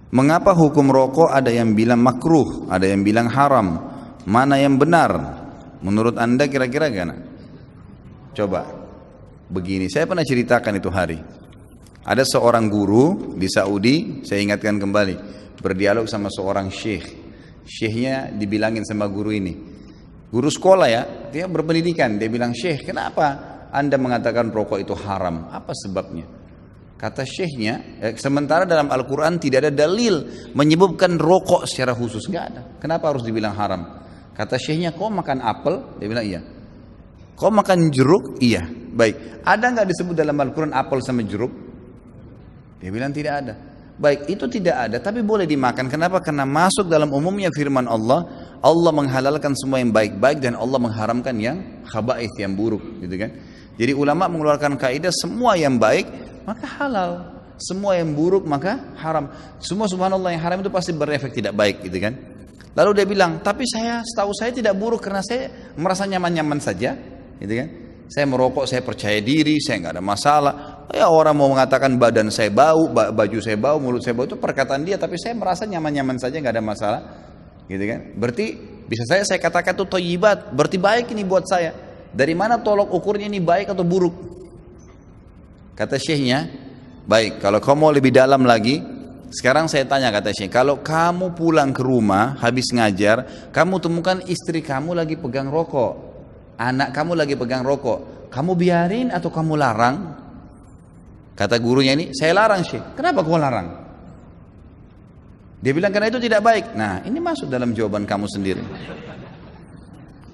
Mengapa hukum rokok ada yang bilang makruh, ada yang bilang haram? Mana yang benar? Menurut Anda kira-kira gimana? Coba. Begini, saya pernah ceritakan itu hari. Ada seorang guru di Saudi, saya ingatkan kembali, berdialog sama seorang syekh. Syekhnya dibilangin sama guru ini. Guru sekolah ya, dia berpendidikan. Dia bilang, "Syekh, kenapa Anda mengatakan rokok itu haram? Apa sebabnya?" Kata syekhnya, sementara dalam Al-Quran tidak ada dalil menyebutkan rokok secara khusus. Nggak ada. Kenapa harus dibilang haram? Kata syekhnya, kau makan apel? Dia bilang, iya. Kau makan jeruk? Iya. Baik. Ada nggak disebut dalam Al-Quran apel sama jeruk? Dia bilang tidak ada. Baik, itu tidak ada, tapi boleh dimakan. Kenapa? Karena masuk dalam umumnya firman Allah, Allah menghalalkan semua yang baik-baik dan Allah mengharamkan yang khaba'ith, yang buruk, gitu kan? Jadi ulama mengeluarkan kaidah semua yang baik maka halal, semua yang buruk maka haram. Semua subhanallah yang haram itu pasti berefek tidak baik, gitu kan? Lalu dia bilang, tapi setahu saya tidak buruk karena saya merasa nyaman-nyaman saja, gitu kan? Saya merokok, saya percaya diri, saya nggak ada masalah. Ya orang mau mengatakan badan saya bau, baju saya bau, mulut saya bau, itu perkataan dia, tapi saya merasa nyaman-nyaman saja, nggak ada masalah, gitu kan? Berarti bisa saya katakan itu thayyibat, berarti baik ini buat saya. Dari mana tolok ukurnya ini baik atau buruk? Kata syekhnya, baik, kalau kamu mau lebih dalam lagi, sekarang saya tanya, kata syekh, kalau kamu pulang ke rumah habis ngajar, kamu temukan istri kamu lagi pegang rokok, anak kamu lagi pegang rokok, kamu biarin atau kamu larang? Kata gurunya ini, saya larang syekh. Kenapa kamu larang? Dia bilang karena itu tidak baik. Nah, ini masuk dalam jawaban kamu sendiri.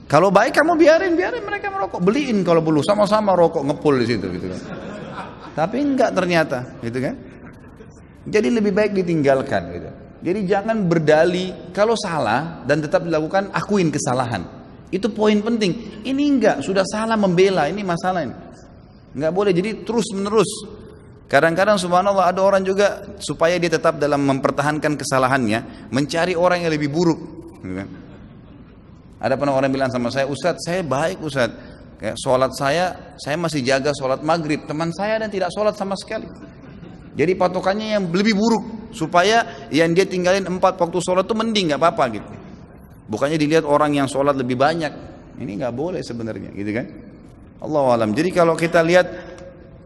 Kalau baik kamu biarin mereka merokok, beliin kalau perlu, sama-sama rokok ngepul di situ, gitu kan. Tapi enggak ternyata, gitu kan. Jadi lebih baik ditinggalkan, gitu. Jadi jangan berdalih kalau salah dan tetap dilakukan, akuin kesalahan. Itu poin penting. Ini enggak, sudah salah membela, ini masalah ini. Enggak boleh, jadi terus menerus. Kadang-kadang subhanallah ada orang juga supaya dia tetap dalam mempertahankan kesalahannya, mencari orang yang lebih buruk, gitu kan. Ada pernah orang bilang sama saya, Ustadz saya baik Ustadz, kayak sholat saya masih jaga sholat maghrib, teman saya dan tidak sholat sama sekali. Jadi patokannya yang lebih buruk, supaya yang dia tinggalin 4 waktu sholat itu mending, gak apa-apa gitu. Bukannya dilihat orang yang sholat lebih banyak, ini gak boleh sebenarnya, gitu kan. Allahu alam. Jadi kalau kita lihat,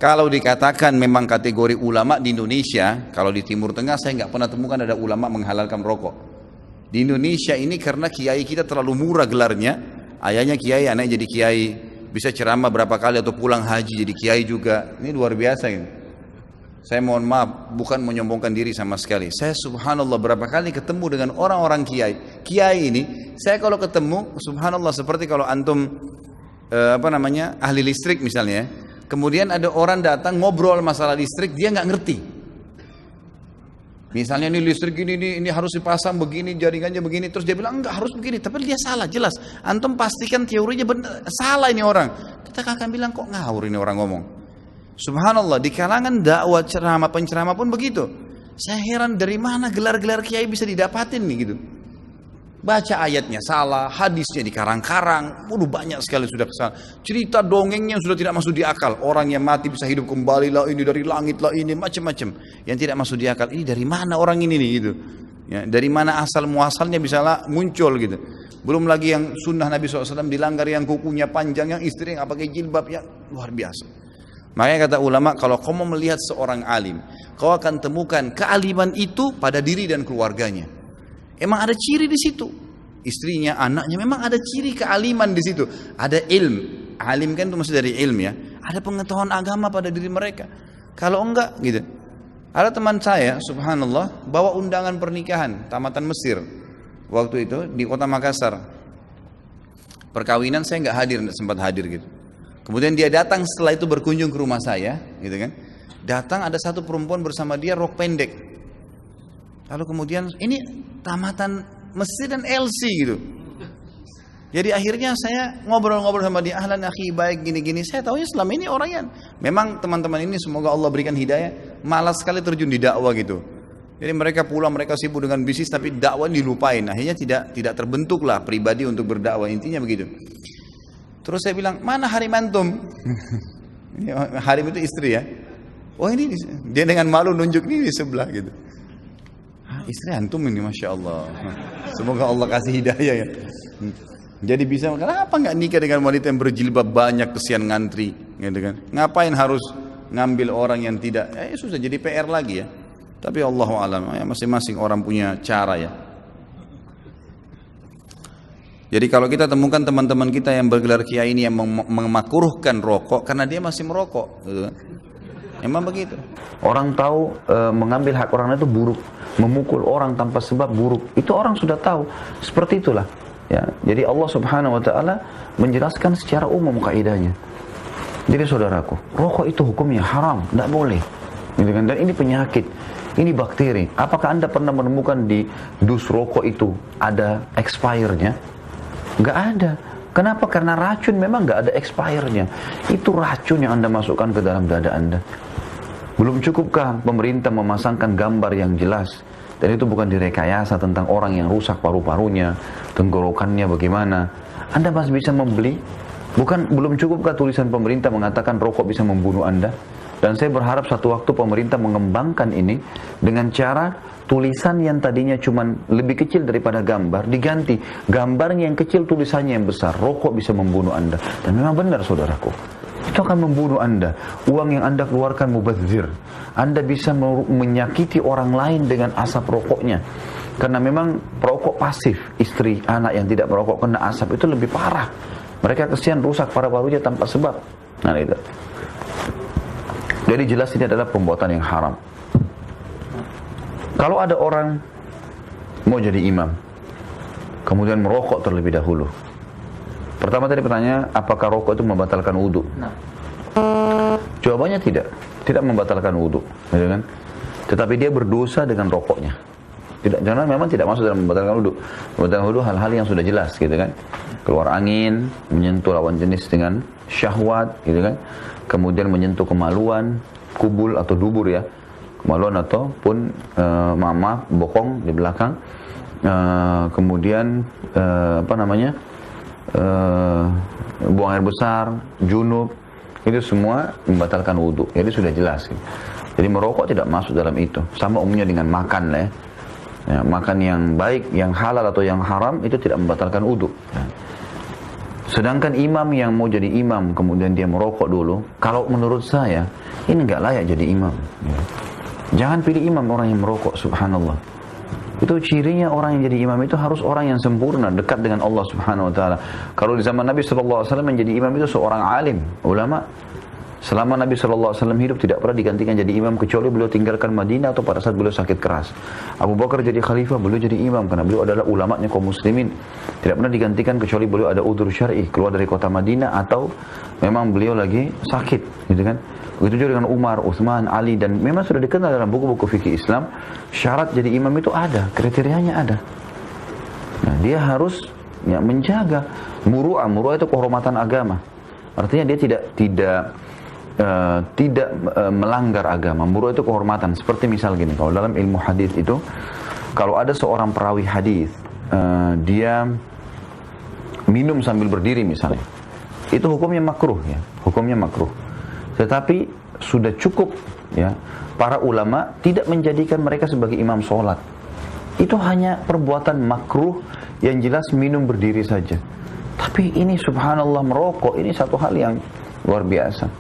kalau dikatakan memang kategori ulama di Indonesia, kalau di Timur Tengah saya gak pernah temukan ada ulama menghalalkan rokok. Di Indonesia ini karena kiai kita terlalu murah gelarnya, ayahnya kiai, anaknya jadi kiai, bisa ceramah berapa kali atau pulang haji jadi kiai juga. Ini luar biasa ini. Saya mohon maaf, bukan menyombongkan diri sama sekali. Saya subhanallah berapa kali ketemu dengan orang-orang kiai. Kiai ini, saya kalau ketemu subhanallah seperti kalau antum ahli listrik misalnya, kemudian ada orang datang ngobrol masalah listrik, dia nggak ngerti. Misalnya ini listrik ini harus dipasang begini, jaringannya begini, terus dia bilang enggak harus begini, tapi dia salah jelas. Antum pastikan teorinya benar, salah ini orang. Kita akan bilang kok ngawur ini orang ngomong. Subhanallah, di kalangan dakwah ceramah penceramah pun begitu. Saya heran dari mana gelar-gelar kiai bisa didapatin nih gitu. Baca ayatnya salah, hadisnya dikarang-karang, banyak sekali sudah kesalahan. Cerita dongengnya sudah tidak masuk di akal. Orang yang mati bisa hidup kembali lah, ini dari langit lah, ini macam-macam. Yang tidak masuk di akal, ini dari mana orang ini nih gitu. Ya, dari mana asal muasalnya bisa muncul gitu. Belum lagi yang sunnah Nabi SAW dilanggar, yang kukunya panjang, yang istri yang pakai jilbab, yang luar biasa. Makanya kata ulama, kalau kau mau melihat seorang alim, kau akan temukan kealiman itu pada diri dan keluarganya. Emang ada ciri di situ, istrinya, anaknya, memang ada ciri kealiman di situ. Ada ilmu, alim kan itu maksud dari ilmu ya. Ada pengetahuan agama pada diri mereka. Kalau enggak, gitu. Ada teman saya, subhanallah, bawa undangan pernikahan tamatan Mesir waktu itu di kota Makassar. Perkawinan saya enggak hadir, enggak sempat hadir gitu. Kemudian dia datang setelah itu berkunjung ke rumah saya, gitu kan. Datang ada satu perempuan bersama dia rok pendek. Lalu kemudian ini tamatan Mesir dan LC gitu. Jadi akhirnya saya ngobrol-ngobrol sama dia, ahlan akhi, baik gini-gini. Saya tahunya selama ini orangnya memang teman-teman ini semoga Allah berikan hidayah, malas sekali terjun di dakwah gitu. Jadi mereka pulang, mereka sibuk dengan bisnis tapi dakwah dilupain. Akhirnya tidak terbentuklah pribadi untuk berdakwah, intinya begitu. Terus saya bilang, "Mana harim antum?" Harim itu istri ya. Oh ini dia dengan malu nunjuk ini di sebelah gitu. Istri antum ini Masya Allah. Semoga Allah kasih hidayah ya. Jadi bisa, kenapa nggak nikah dengan wanita yang berjilbab banyak, kesian ngantri, gitu kan? Ngapain harus ngambil orang yang tidak? Ya susah, jadi PR lagi ya. Tapi Allahu alam, ya masing-masing orang punya cara ya. Jadi kalau kita temukan teman-teman kita yang bergelar kiai ini yang memakruhkan rokok karena dia masih merokok, gitu kan? Emang begitu. Orang tahu mengambil hak orang itu buruk, memukul orang tanpa sebab buruk. Itu orang sudah tahu. Seperti itulah. Ya, jadi Allah Subhanahu wa taala menjelaskan secara umum kaidahnya. Jadi saudaraku, rokok itu hukumnya haram, tidak boleh. Gitu kan? Dan ini penyakit, ini bakteri. Apakah Anda pernah menemukan di dus rokok itu ada expirednya? Nggak ada. Kenapa? Karena racun memang nggak ada expirednya. Itu racun yang Anda masukkan ke dalam dada Anda. Belum cukupkah pemerintah memasangkan gambar yang jelas? Dan itu bukan direkayasa tentang orang yang rusak paru-parunya, tenggorokannya bagaimana. Anda masih bisa membeli? Belum cukupkah tulisan pemerintah mengatakan rokok bisa membunuh Anda? Dan saya berharap satu waktu pemerintah mengembangkan ini dengan cara tulisan yang tadinya cuma lebih kecil daripada gambar, diganti gambarnya yang kecil, tulisannya yang besar. Rokok bisa membunuh Anda. Dan memang benar saudaraku, itu akan membunuh Anda. Uang yang Anda keluarkan mubazir. Anda bisa menyakiti orang lain dengan asap rokoknya. Karena memang perokok pasif, istri, anak yang tidak merokok kena asap itu lebih parah. Mereka kesian rusak paru-parunya tanpa sebab. Nah itu. Jadi jelas ini adalah perbuatan yang haram. Kalau ada orang mau jadi imam, kemudian merokok terlebih dahulu. Pertama tadi pertanyaan, apakah rokok itu membatalkan wudhu? Jawabannya tidak membatalkan wudhu, gitu kan? Tetapi dia berdosa dengan rokoknya. Jangan memang tidak masuk dalam membatalkan wudhu. Membatalkan wudhu hal-hal yang sudah jelas, gitu kan? Keluar angin, menyentuh lawan jenis dengan syahwat, gitu kan? Kemudian menyentuh kemaluan, kubul atau dubur ya, kemaluan ataupun maaf bokong di belakang. Kemudian buang air besar, junub, itu semua membatalkan wudhu. Jadi sudah jelas. Jadi merokok tidak masuk dalam itu. Sama umumnya dengan makan lah ya. Ya, makan yang baik, yang halal atau yang haram itu tidak membatalkan wudhu. Ya. Sedangkan imam yang mau jadi imam kemudian dia merokok dulu, kalau menurut saya ini nggak layak jadi imam. Ya. Jangan pilih imam orang yang merokok, subhanallah. Itu cirinya orang yang jadi imam itu harus orang yang sempurna, dekat dengan Allah Subhanahu wa taala. Kalau di zaman Nabi sallallahu alaihi wasallam menjadi imam itu seorang alim, ulama. Selama Nabi sallallahu alaihi wasallam hidup tidak pernah digantikan jadi imam kecuali beliau tinggalkan Madinah atau pada saat beliau sakit keras. Abu Bakar jadi khalifah, beliau jadi imam karena beliau adalah ulamanya kaum muslimin. Tidak pernah digantikan kecuali beliau ada udzur syar'i, keluar dari kota Madinah atau memang beliau lagi sakit, gitu kan. Begitu juga dengan Umar, Utsman, Ali, dan memang sudah dikenal dalam buku-buku fikih Islam, syarat jadi imam itu ada, kriterianya ada. Nah, dia harus menjaga muru'ah. Muru'ah itu kehormatan agama. Artinya dia tidak melanggar agama. Muru'ah itu kehormatan. Seperti misal gini, kalau dalam ilmu hadis itu, kalau ada seorang perawi hadis, dia minum sambil berdiri misalnya, itu hukumnya makruh ya, hukumnya makruh. Tetapi sudah cukup ya, para ulama tidak menjadikan mereka sebagai imam sholat. Itu hanya perbuatan makruh yang jelas minum berdiri saja. Tapi ini subhanallah merokok, ini satu hal yang luar biasa.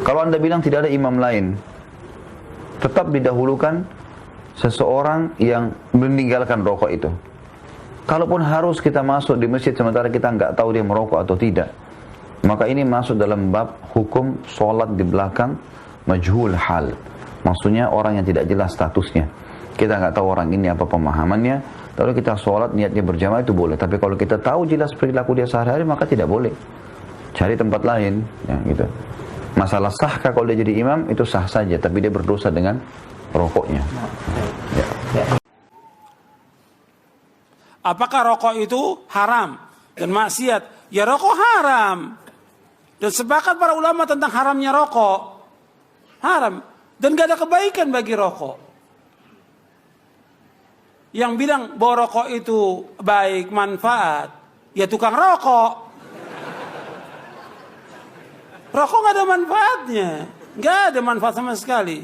Kalau Anda bilang tidak ada imam lain, tetap didahulukan seseorang yang meninggalkan rokok itu. Kalaupun harus kita masuk di masjid sementara kita nggak tahu dia merokok atau tidak, maka ini masuk dalam bab hukum sholat di belakang majhul hal. Maksudnya orang yang tidak jelas statusnya. Kita nggak tahu orang ini apa pemahamannya. Lalu kita sholat niatnya berjamaah itu boleh. Tapi kalau kita tahu jelas perilaku dia sehari-hari maka tidak boleh. Cari tempat lain, ya, gitu. Masalah sahkah kalau dia jadi imam itu sah saja. Tapi dia berdosa dengan rokoknya. Ya. Apakah rokok itu haram dan maksiat? Ya rokok haram. Dan sepakat para ulama tentang haramnya rokok. Haram. Dan gak ada kebaikan bagi rokok. Yang bilang bahwa rokok itu baik, manfaat, ya tukang rokok. Rokok gak ada manfaatnya. Gak ada manfaat sama sekali.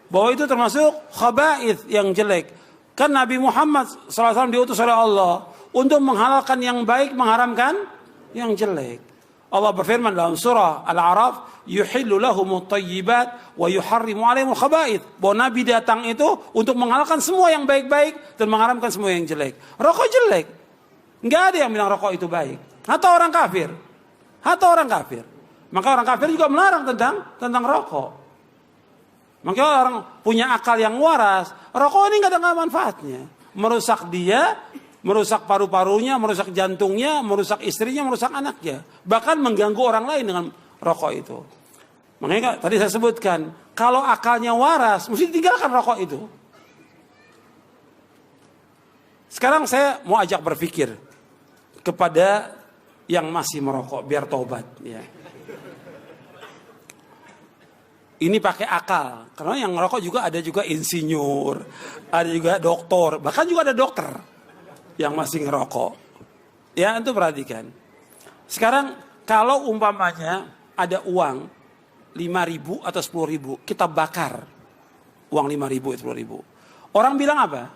bahwa itu termasuk khaba'ith yang jelek. Kan Nabi Muhammad SAW diutus oleh Allah untuk menghalalkan yang baik, mengharamkan yang jelek. Allah berfirman dalam surah Al-A'raf, yuhillu lahumut thayyibat wa yuharrimu alaihimul khaba'ith. Bahwa Nabi datang itu untuk menghalalkan semua yang baik-baik dan mengharamkan semua yang jelek. Rokok jelek. Nggak ada yang bilang rokok itu baik. Hatta orang kafir. Hatta orang kafir. Maka orang kafir juga melarang tentang rokok. Maka orang punya akal yang waras, rokok ini nggak ada manfaatnya. Merusak dia, merusak paru-parunya, merusak jantungnya, merusak istrinya, merusak anaknya. Bahkan mengganggu orang lain dengan rokok itu. Makanya tadi saya sebutkan, kalau akalnya waras, mesti tinggalkan rokok itu. Sekarang saya mau ajak berpikir kepada yang masih merokok, biar taubat. Ya. Ini pakai akal, karena yang merokok juga ada juga insinyur, ada juga dokter, bahkan juga ada dokter yang masih ngerokok. Ya, itu perhatikan. Sekarang kalau umpamanya ada uang 5.000 atau 10.000, kita bakar uang 5.000 atau 10.000. Orang bilang apa?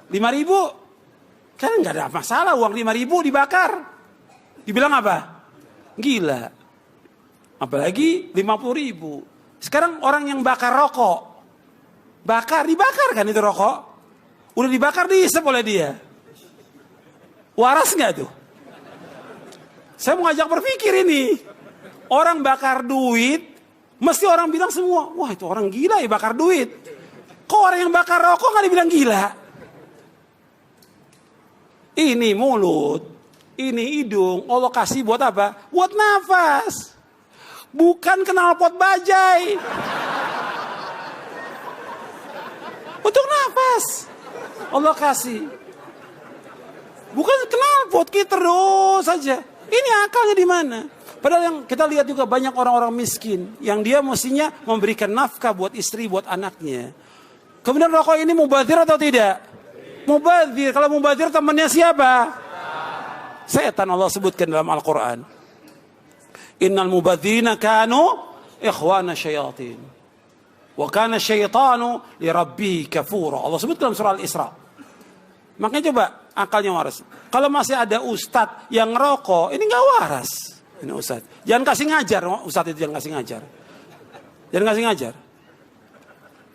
5.000 kan nggak ada masalah, uang 5.000 dibakar. Dibilang apa? Gila. Apalagi 50.000. Sekarang orang yang bakar rokok, dibakar kan itu rokok? Udah dibakar, dihisap oleh dia. Waras nggak tuh? Saya mau ngajak berpikir ini. Orang bakar duit, mesti orang bilang semua, wah itu orang gila ya bakar duit. Kok orang yang bakar rokok nggak dibilang gila? Ini mulut, ini hidung, Allah kasih buat apa? Buat nafas. Bukan knalpot bajai. Untuk nafas. Allah kasih. Bukan knalpot, kita terus saja. Ini akalnya di mana? Padahal yang kita lihat juga banyak orang-orang miskin yang dia mestinya memberikan nafkah buat istri, buat anaknya. Kemudian rokok ini mubazir atau tidak? Mubazir. Kalau mubazir temannya siapa? Setan, Allah sebutkan dalam Al-Quran. Innal mubadzirina kanu ikhwana syayatin. Wa kana syaitanu li rabbih kafura. Allah sebut dalam surah Al-Isra. Makanya coba akalnya waras. Kalau masih ada ustadz yang ngerokok, ini nggak waras. Ini ustadz. Jangan kasih ngajar, ustadz itu jangan kasih ngajar. Jangan kasih ngajar.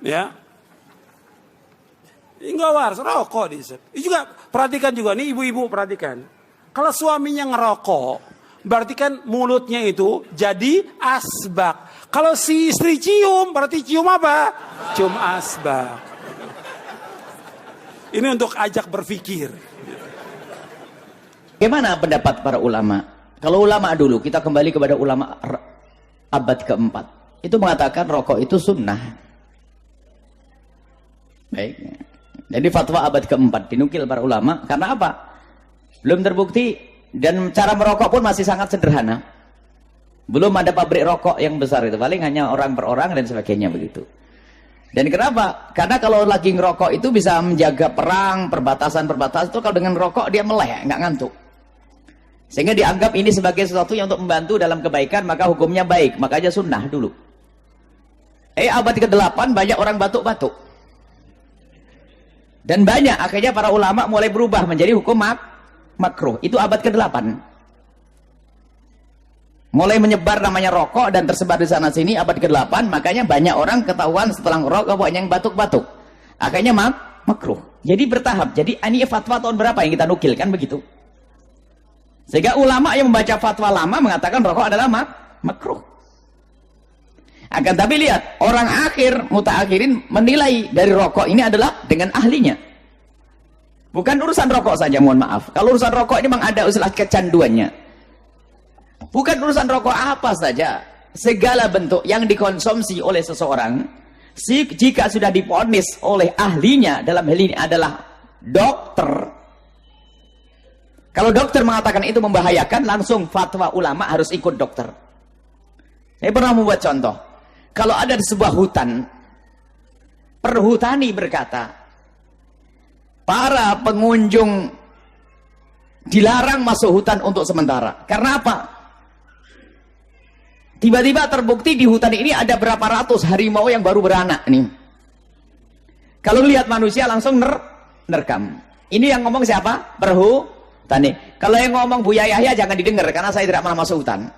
Ya. Ini nggak waras, rokok diisep. Ini juga perhatikan juga nih ibu-ibu, perhatikan. Kalau suaminya ngerokok, berarti kan mulutnya itu jadi asbak. Kalau si istri cium, berarti cium apa? Cium asbak. Ini untuk ajak berpikir. Bagaimana pendapat para ulama? Kalau ulama dulu, kita kembali kepada ulama abad keempat. Itu mengatakan rokok itu sunnah. Baik. Jadi fatwa abad keempat dinukil para ulama. Karena apa? Belum terbukti. Dan cara merokok pun masih sangat sederhana. Belum ada pabrik rokok yang besar itu. Paling hanya orang per orang dan sebagainya begitu. Dan kenapa? Karena kalau lagi ngerokok itu bisa menjaga perang, perbatasan-perbatasan itu. Kalau dengan rokok dia melek, nggak ngantuk. Sehingga dianggap ini sebagai sesuatu yang untuk membantu dalam kebaikan, maka hukumnya baik. Makanya sunnah dulu. Abad ke-8 banyak orang batuk-batuk. Dan banyak akhirnya para ulama mulai berubah menjadi hukum makruh. Itu abad ke-8. Mulai menyebar namanya rokok dan tersebar di sana sini abad ke-8, makanya banyak orang ketahuan setelah ngerokok banyak yang batuk-batuk. Akhirnya makruh. Jadi bertahap. Jadi ini fatwa tahun berapa yang kita nukil kan begitu. Sehingga ulama yang membaca fatwa lama mengatakan rokok adalah makruh. Akan tapi lihat, orang akhir mutaakhirin menilai dari rokok ini adalah dengan ahlinya. Bukan urusan rokok saja, mohon maaf. Kalau urusan rokok ini memang ada usaha kecanduannya. Bukan urusan rokok apa saja. Segala bentuk yang dikonsumsi oleh seseorang, jika sudah divonis oleh ahlinya, dalam hal ini adalah dokter. Kalau dokter mengatakan itu membahayakan, langsung fatwa ulama harus ikut dokter. Saya pernah membuat contoh. Kalau ada di sebuah hutan, perhutani berkata, para pengunjung dilarang masuk hutan untuk sementara. Karena apa? Tiba-tiba terbukti di hutan ini ada berapa ratus harimau yang baru beranak nih. Kalau lihat manusia langsung nerekam. Ini yang ngomong siapa? Perhutani. Kalau yang ngomong Buya Yahya jangan didengar karena saya tidak pernah masuk hutan.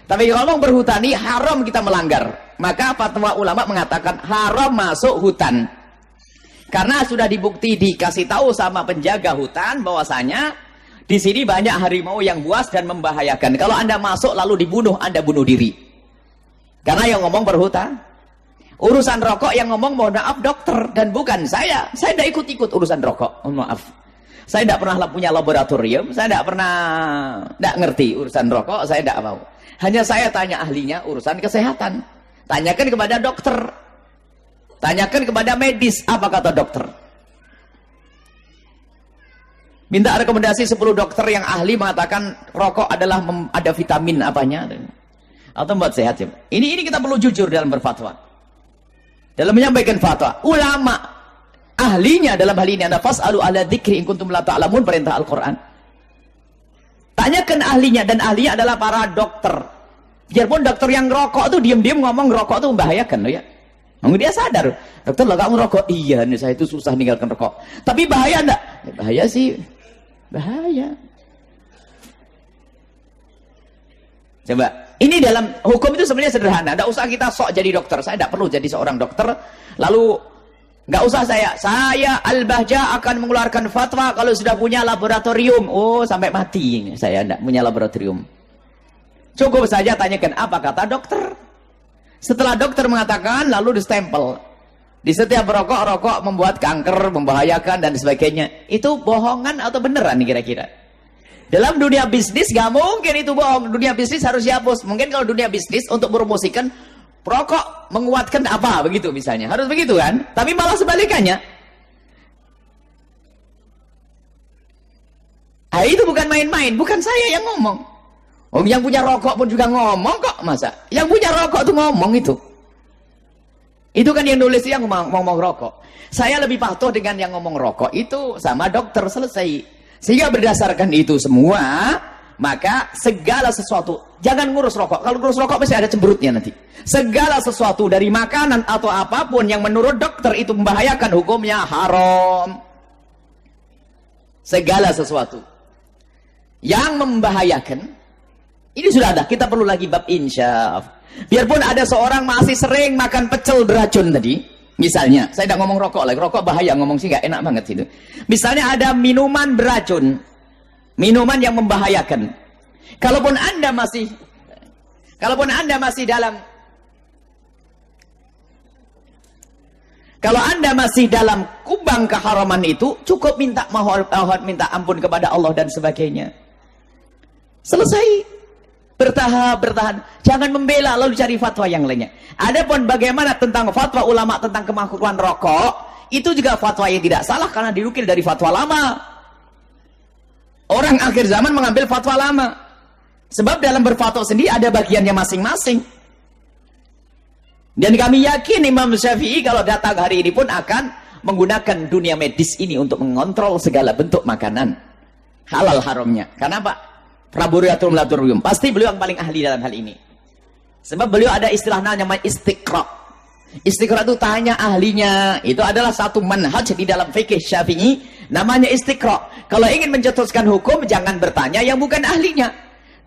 Tapi kalau ngomong berhutani haram kita melanggar. Maka fatwa ulama mengatakan haram masuk hutan. Karena sudah dibukti dikasih tahu sama penjaga hutan bahwasanya di sini banyak harimau yang buas dan membahayakan. Kalau Anda masuk lalu dibunuh, Anda bunuh diri. Karena yang ngomong berhutan. Urusan rokok yang ngomong mohon maaf dokter dan bukan saya. Saya tidak ikut-ikut urusan rokok. Mohon maaf. Saya tidak pernah punya laboratorium. Saya tidak ngerti urusan rokok. Saya tidak mau. Hanya saya tanya ahlinya urusan kesehatan. Tanyakan kepada dokter. Tanyakan kepada medis. Apa kata dokter? Minta rekomendasi 10 dokter yang ahli mengatakan rokok adalah ada vitamin apanya atau membuat sehat. Ini kita perlu jujur dalam berfatwa. Dalam menyampaikan fatwa, ulama ahlinya dalam hal ini anda fas'alu ala dzikri in kuntum la ta'lamun perintah Al-Qur'an. Tanyakan ahlinya dan ahlinya adalah para dokter. Biarpun dokter yang rokok itu diam-diam ngomong rokok itu membahayakan loh ya. Namun dia sadar, dokter lah kamu rokok. Iya nih saya itu susah ninggalkan rokok. Tapi bahaya enggak? Ya, bahaya sih. Bahaya. Coba, ini dalam hukum itu sebenarnya sederhana. Tidak usah kita sok jadi dokter. Saya tidak perlu jadi seorang dokter. Lalu nggak usah saya Al-Bahjah akan mengeluarkan fatwa kalau sudah punya laboratorium. Oh, sampai mati ini saya tidak punya laboratorium. Cukup saja tanyakan apa kata dokter. Setelah dokter mengatakan, lalu distempel. Di setiap rokok membuat kanker, membahayakan dan sebagainya. Itu bohongan atau beneran kira-kira? Dalam dunia bisnis gak mungkin itu bohong. Dunia bisnis harus dihapus. Mungkin kalau dunia bisnis untuk promosikan rokok menguatkan apa begitu misalnya. Harus begitu kan? Tapi malah sebalikannya. Ah, itu bukan main-main, bukan saya yang ngomong. Oh, yang punya rokok pun juga ngomong kok, masa? Yang punya rokok tuh ngomong itu. Itu kan yang nulis yang ngomong rokok. Saya lebih patuh dengan yang ngomong rokok itu sama dokter selesai. Sehingga berdasarkan itu semua, maka segala sesuatu, jangan ngurus rokok. Kalau ngurus rokok pasti ada cemberutnya nanti. Segala sesuatu dari makanan atau apapun yang menurut dokter itu membahayakan, hukumnya haram. Segala sesuatu yang membahayakan, ini sudah ada. Kita perlu lagi bab insyaf. Biarpun ada seorang masih sering makan pecel beracun tadi, misalnya, saya tidak ngomong rokok lagi, rokok bahaya, ngomong sih nggak enak banget itu. Misalnya ada minuman beracun, minuman yang membahayakan. Kalaupun anda masih dalam kubang keharaman itu, cukup minta minta ampun kepada Allah dan sebagainya. Selesai. Bertahan. Jangan membela lalu cari fatwa yang lainnya. Adapun bagaimana tentang fatwa ulama tentang kemakruhan rokok, itu juga fatwa yang tidak salah karena dinukil dari fatwa lama. Orang akhir zaman mengambil fatwa lama. Sebab dalam berfatwa sendiri ada bagiannya masing-masing. Dan kami yakin Imam Syafi'i kalau datang hari ini pun akan menggunakan dunia medis ini untuk mengontrol segala bentuk makanan. Halal haramnya. Kenapa? Laboratorium. Pasti beliau yang paling ahli dalam hal ini. Sebab beliau ada istilah namanya istiqra. Istiqra itu tanya ahlinya. Itu adalah satu manhaj di dalam fikih Syafi'i. Namanya istiqra. Kalau ingin mencetuskan hukum, jangan bertanya yang bukan ahlinya.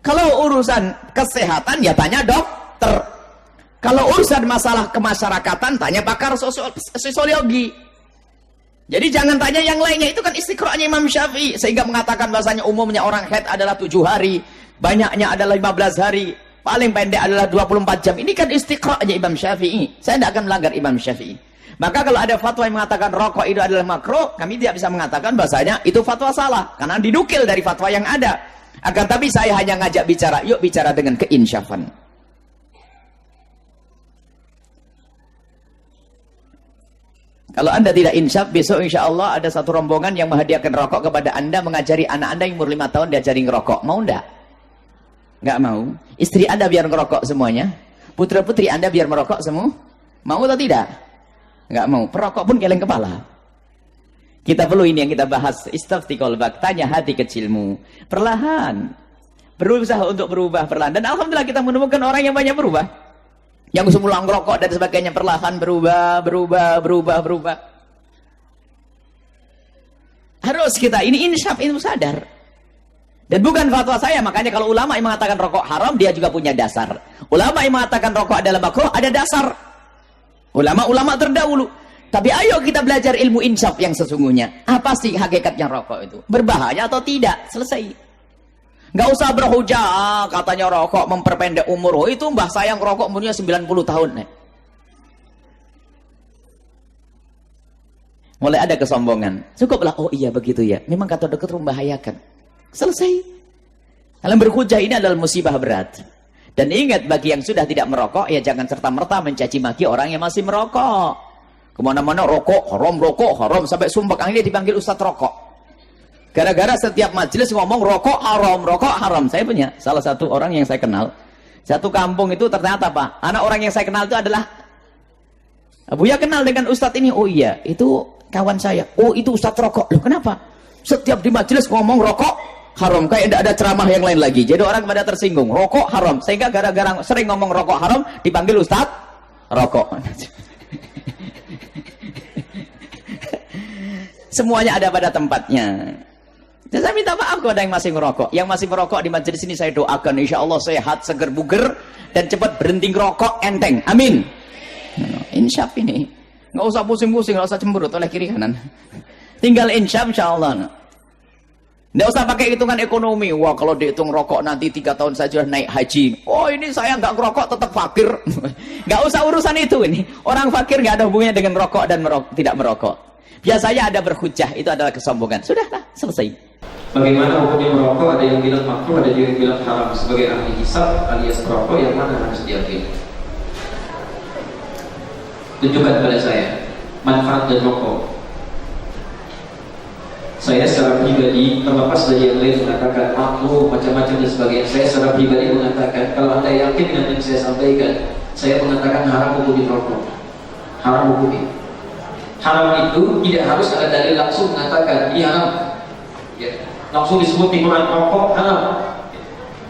Kalau urusan kesehatan, ya tanya dokter. Kalau urusan masalah kemasyarakatan, tanya pakar sosiologi. Jadi jangan tanya yang lainnya. Itu kan istiqra'nya Imam Syafi'i. Sehingga mengatakan bahasanya umumnya orang haid adalah 7 hari. Banyaknya adalah 15 hari. Paling pendek adalah 24 jam. Ini kan istiqra'nya Imam Syafi'i. Saya tidak akan melanggar Imam Syafi'i. Maka kalau ada fatwa yang mengatakan rokok itu adalah makruh, kami tidak bisa mengatakan bahasanya itu fatwa salah. Karena dinukil dari fatwa yang ada. Akan tapi saya hanya ngajak bicara. Yuk bicara dengan keinsyafan. Kalau anda tidak insyaf, besok insya Allah ada satu rombongan yang menghadiahkan rokok kepada anda, mengajari anak anda yang umur 5 tahun diajari ngerokok. Mau enggak? Enggak mau. Istri anda biar ngerokok semuanya. Putra-putri anda biar merokok semua. Mau atau tidak? Enggak mau. Perokok pun geleng kepala. Kita perlu ini yang kita bahas. Istafti qalbak, tanya hati kecilmu. Perlahan. berusaha untuk berubah perlahan. Dan alhamdulillah kita menemukan orang yang banyak berubah. Yang semula ngerokok dan sebagainya perlahan berubah. Harus kita ini insyaf, ini sadar. Dan bukan fatwa saya, makanya kalau ulama yang mengatakan rokok haram, dia juga punya dasar. Ulama yang mengatakan rokok adalah makruh, ada dasar. Ulama-ulama terdahulu. Tapi ayo kita belajar ilmu insyaf yang sesungguhnya. Apa sih hakikatnya rokok itu? Berbahaya atau tidak? Selesai. Nggak usah berhujah, katanya rokok memperpendek umur. Oh, itu mbah saya ngerokok umurnya 90 tahun. Mulai ada kesombongan. Cukuplah, oh iya begitu ya. Memang kata dokter membahayakan. Selesai. Dalam berhujah ini adalah musibah berat. Dan ingat, bagi yang sudah tidak merokok, ya jangan serta-merta mencaci maki orang yang masih merokok. Kemana-mana rokok haram, sampai sumpah akhirnya dipanggil Ustadz rokok. Gara-gara setiap majelis ngomong rokok haram. Saya punya salah satu orang yang saya kenal. Satu kampung itu ternyata apa? Anak orang yang saya kenal itu adalah Buya kenal dengan Ustadz ini. Oh iya, itu kawan saya. Oh itu Ustadz rokok. Loh kenapa? Setiap di majelis ngomong rokok haram, kayak tidak ada ceramah yang lain lagi. Jadi orang pada tersinggung. Rokok haram. Sehingga gara-gara sering ngomong rokok haram, dipanggil Ustadz rokok. Semuanya ada pada tempatnya. Dan saya minta maaf kepada yang masih merokok. Yang masih merokok di majelis ini saya doakan insya Allah sehat, seger, buger, dan cepat berhenti ngerokok enteng. Amin. Insyaf ini. Nggak usah pusing-pusing, nggak usah cemberut oleh kiri kanan. Tinggal insyaf insya Allah. Nggak usah pakai hitungan ekonomi. Wah kalau dihitung rokok nanti 3 tahun saja naik haji. Oh ini saya nggak ngerokok tetap fakir. Nggak usah urusan itu ini. Orang fakir nggak ada hubungannya dengan rokok dan tidak merokok. Biasanya ada berhujah, itu adalah kesombongan. Sudahlah, selesai. Bagaimana hukumnya merokok? Ada yang bilang makruh, ada yang bilang haram. Sebagai ahli hisab alias merokok, yang mana harus diakui? Tunjukkan pada saya manfaat dan rokok. Saya secara pribadi, terlepas dari yang lain mengatakan makruh, macam-macam dan sebagainya, saya secara pribadi mengatakan, kalau Anda yakin dengan yang saya sampaikan, saya mengatakan haram hukumnya merokok. Haram hukumnya. Haram itu tidak harus ada dalil langsung mengatakan ini haram. Ya, langsung disebut di Quran rokok haram.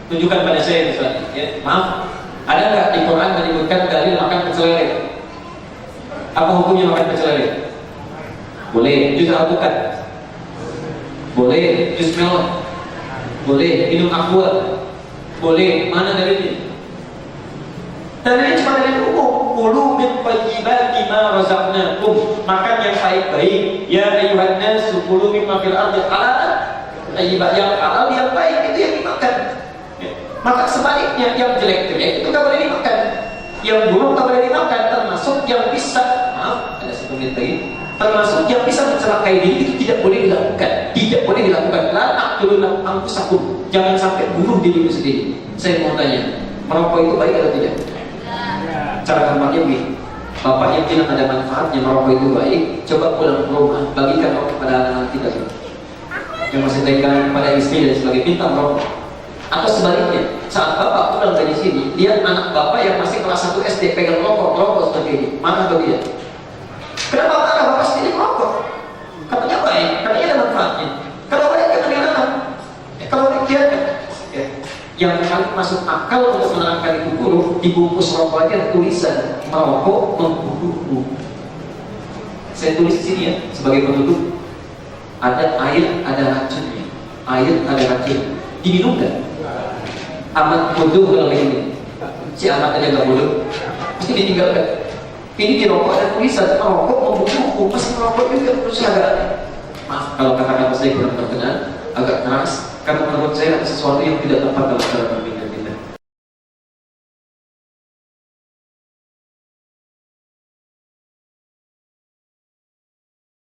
Tunjukkan pada saya misalnya. Ya, maaf, ada nggak di Quran menyebutkan dalil makan pecel lele? Apa hukumnya makan pecel lele? Boleh. Jus alpukat? Boleh. Jus melon? Boleh. Minum aqua? Boleh. Mana dalilnya? Dalilnya cuma dalil umum. Kulu min thayyibati ma razaqnakum, makan yang baik-baik. Ya ayuhan nas, kulu mimma fil ardi halal. Thayyibat yang halal yang baik itu yang dimakan. Maka sebaliknya yang jelek-jelek itu tak boleh dimakan. Yang buruk tak boleh dimakan, termasuk yang bisa, maaf, ada 1 menit lagi. Termasuk yang bisa mencelakai diri itu tidak boleh dilakukan. Tidak boleh dilakukan. La taqtuluna anfusakum. Jangan sampai bunuh diri sendiri. Saya mau tanya, merokok itu baik atau tidak? Cara gampangnya begini, bapak yang bilang ada manfaatnya merokok itu baik, coba pulang ke rumah, bagikan rokok pada anak-anak kita yang masih TK, pada istri dan sebagainya, minta merokok. Atau sebaliknya, saat bapak pulang dari sini, lihat anak bapak yang masih kelas 1 SD pegang rokok seperti ini, mana atau dia? Kenapa anak bapak sendiri merokok? Katanya baik, katanya ada manfaatnya. Kalau baik, katanya anak. Kalau dia yang paling masuk akal untuk menerangkan itu buruk, dibungkus rokoknya tulisan merokok membunuhmu. Saya tulis di sini ya sebagai penutup. Ada air, ada racunnya. Air, ada racun. Diminum nggak? Amat bodoh kalau ini. Si amat aja nggak bodoh, pasti ditinggalkan. Ini di rokok ada tulisan merokok membunuhmu. Pasti merokok juga berusaha. Maaf kalau kata-kata saya kurang berkenan, agak keras. Karena menurut saya ada sesuatu yang tidak tepat dalam cara berpikir.